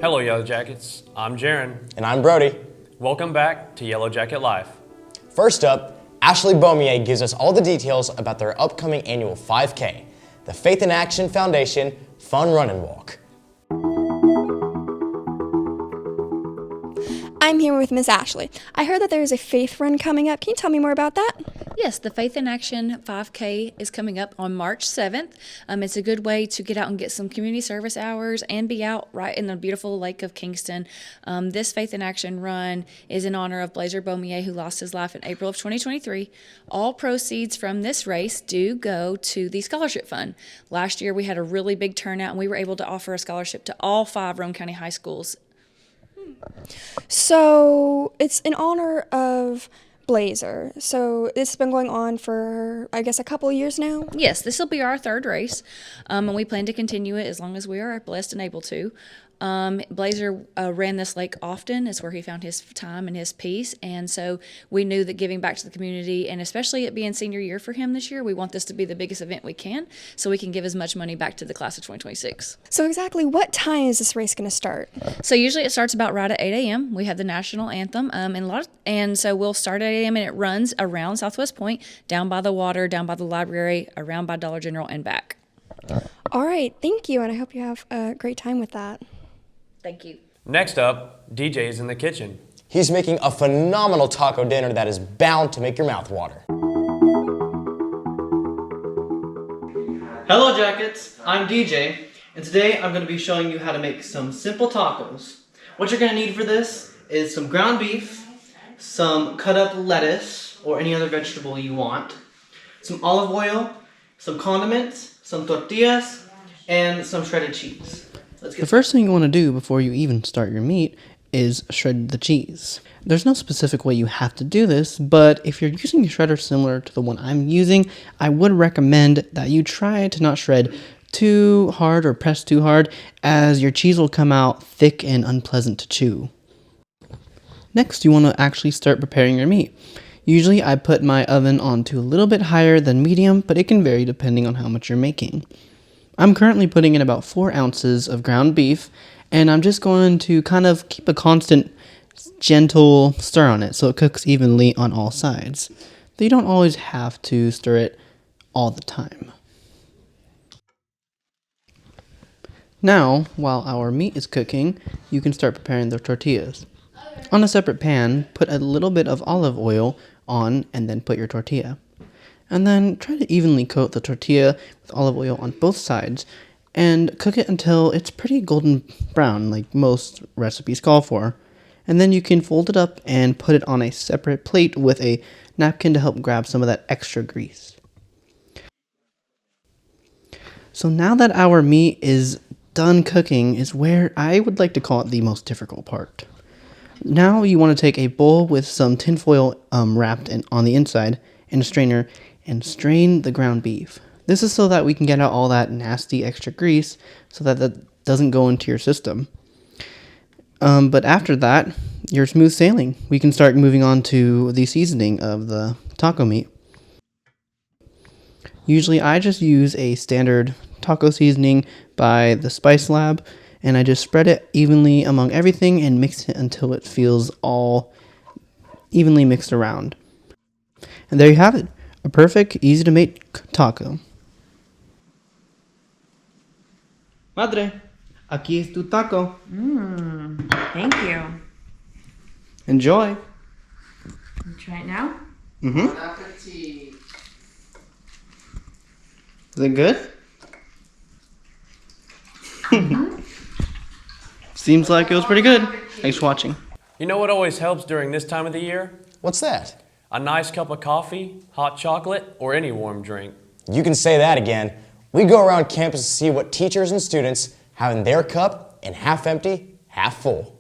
Hello, Yellow Jackets. I'm Jaron. And I'm Brody. Welcome back to Yellow Jacket Life. First up, Ashley Beaumier gives us all the details about their upcoming annual 5K, the Faith in Action Foundation Fun Run and Walk. I'm here with Miss Ashley. I heard that there is a faith run coming up. Can you tell me more about that? Yes, the Faith in Action 5K is coming up on March 7th. It's a good way to get out and get some community service hours and be out right in the beautiful lake of Kingston. This Faith in Action run is in honor of Blazer Beaumier, who lost his life in April of 2023. All proceeds from this race do go to the scholarship fund. Last year we had a really big turnout and we were able to offer a scholarship to all 5 Roane County High Schools. So it's in honor of Blazer. So it's been going on for, I guess, a couple of years now? Yes, this will be our 3rd race, and we plan to continue it as long as we are blessed and able to. Blazer ran this lake often. It's where he found his time and his peace, and so we knew that giving back to the community, and especially it being senior year for him this year, we want this to be the biggest event we can, so we can give as much money back to the class of 2026. So exactly what time is this race going to start? So usually it starts about right at 8 a.m. We have the national anthem, and so we'll start at 8 a.m. and it runs around Southwest Point, down by the water, down by the library, around by Dollar General, and back. All right, thank you, and I hope you have a great time with that. Thank you. Next up, DJ's in the kitchen. He's making a phenomenal taco dinner that is bound to make your mouth water. Hello Jackets, I'm DJ, and today I'm going to be showing you how to make some simple tacos. What you're going to need for this is some ground beef, some cut up lettuce or any other vegetable you want, some olive oil, some condiments, some tortillas, and some shredded cheese. The first thing you want to do before you even start your meat is shred the cheese. There's no specific way you have to do this, but if you're using a shredder similar to the one I'm using, I would recommend that you try to not shred too hard or press too hard, as your cheese will come out thick and unpleasant to chew. Next, you want to actually start preparing your meat. Usually I put my oven on to a little bit higher than medium, but it can vary depending on how much you're making. I'm currently putting in about 4 ounces of ground beef, and I'm just going to kind of keep a constant, gentle stir on it so it cooks evenly on all sides. But you don't always have to stir it all the time. Now, while our meat is cooking, you can start preparing the tortillas. On a separate pan, put a little bit of olive oil on and then put your tortilla. And then try to evenly coat the tortilla with olive oil on both sides and cook it until it's pretty golden brown, like most recipes call for. And then you can fold it up and put it on a separate plate with a napkin to help grab some of that extra grease. So now that our meat is done cooking is where I would like to call it the most difficult part. Now you want to take a bowl with some tinfoil wrapped on the inside and a strainer and strain the ground beef. This is so that we can get out all that nasty extra grease so that that doesn't go into your system. But after that, you're smooth sailing. We can start moving on to the seasoning of the taco meat. Usually I just use a standard taco seasoning by the Spice Lab, and I just spread it evenly among everything and mix it until it feels all evenly mixed around. And there you have it. A perfect, easy to make taco. Madre, aquí es tu taco. Thank you. Enjoy. You try it now? Bon appetit. Is it good? Seems like it was pretty good. Thanks for watching. You know what always helps during this time of the year? What's that? A nice cup of coffee, hot chocolate, or any warm drink. You can say that again. We go around campus to see what teachers and students have in their cup, and half empty, half full.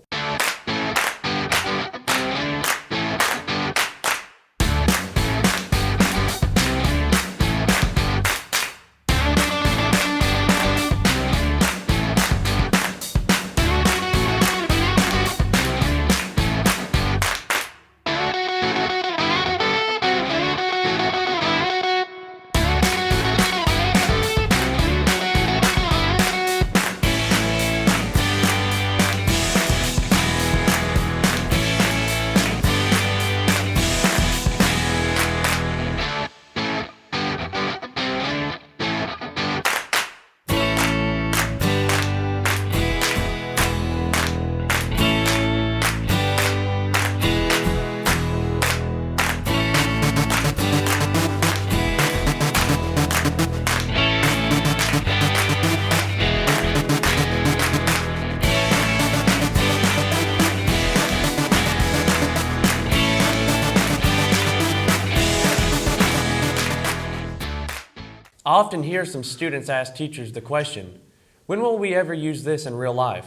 I often hear some students ask teachers the question, when will we ever use this in real life?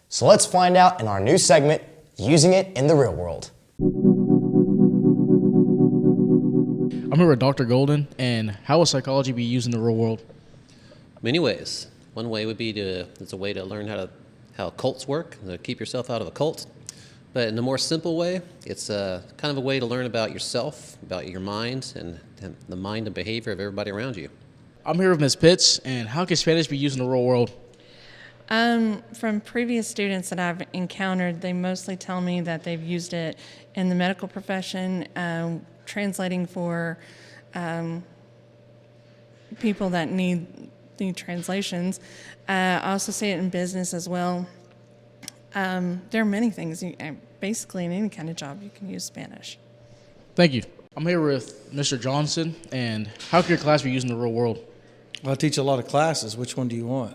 So let's find out in our new segment, Using It in the Real World. I'm here with Dr. Golden, and how will psychology be used in the real world? Many ways. One way would be it's a way to learn how cults work, to keep yourself out of a cult. But in a more simple way, it's kind of a way to learn about yourself, about your mind, and the mind and behavior of everybody around you. I'm here with Ms. Pitts, and how can Spanish be used in the real world? From previous students that I've encountered, they mostly tell me that they've used it in the medical profession, translating for people that need translations. I also see it in business as well. There are many things. Basically, in any kind of job, you can use Spanish. Thank you. I'm here with Mr. Johnson, and how can your class be used in the real world? Well, I teach a lot of classes. Which one do you want?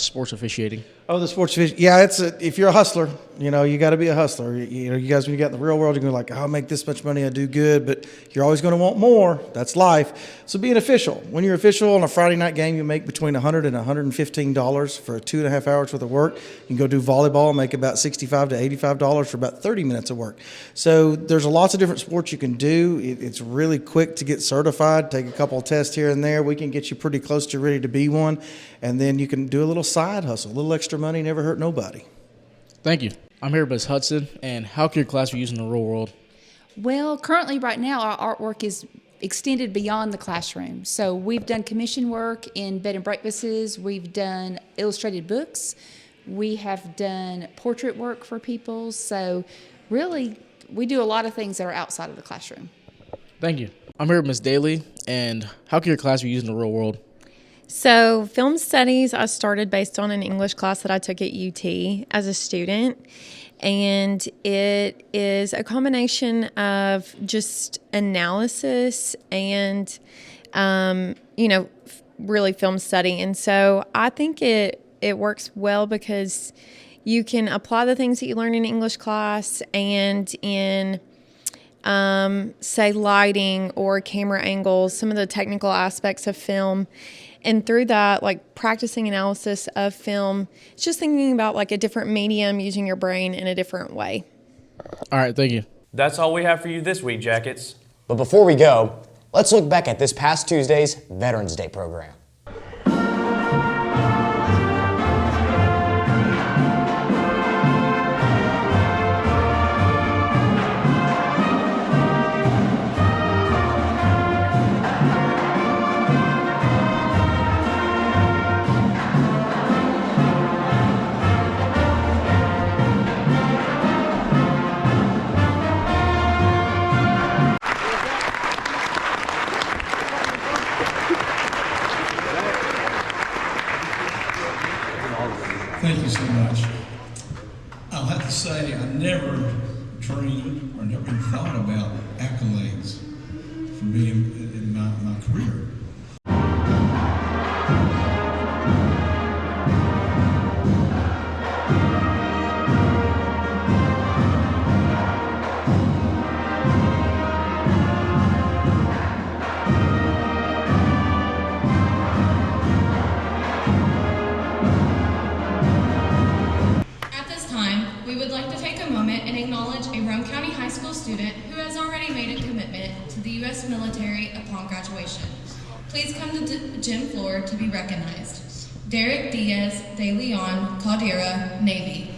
Sports officiating. Oh, the sports officiating. Yeah, if you're a hustler, you got to be a hustler. You guys, when you get in the real world, you're going to be like, oh, I'll make this much money, I do good, but you're always going to want more. That's life. So be an official. When you're official on a Friday night game, you make between $100 and $115 for 2.5 hours worth of work. You can go do volleyball and make about $65 to $85 for about 30 minutes of work. So there's lots of different sports you can do. It's really quick to get certified. Take a couple of tests here and there. We can get you pretty close to ready to be one. And then you can do a little side hustle, a little extra money, never hurt nobody. Thank you. I'm here with Ms. Hudson, and how can your class be used in the real world? Well, currently right now our artwork is extended beyond the classroom. So we've done commission work in bed and breakfasts, we've done illustrated books, we have done portrait work for people. So really, we do a lot of things that are outside of the classroom. Thank you. I'm here with Ms. Daly, and how can your class be used in the real world? So film studies I started based on an English class that I took at UT as a student, and it is a combination of just analysis and really film study. And so I think it works well because you can apply the things that you learn in English class and in say lighting or camera angles, some of the technical aspects of film. And through that, like practicing analysis of film, it's just thinking about like a different medium, using your brain in a different way. All right, thank you. That's all we have for you this week, Jackets. But before we go, let's look back at this past Tuesday's Veterans Day program. Thank you so much. I'll have to say I never dreamed or never even thought about accolades from being in my career. We would like to take a moment and acknowledge a Roane County High School student who has already made a commitment to the U.S. military upon graduation. Please come to the gym floor to be recognized. Derek Diaz de Leon Caldera, Navy.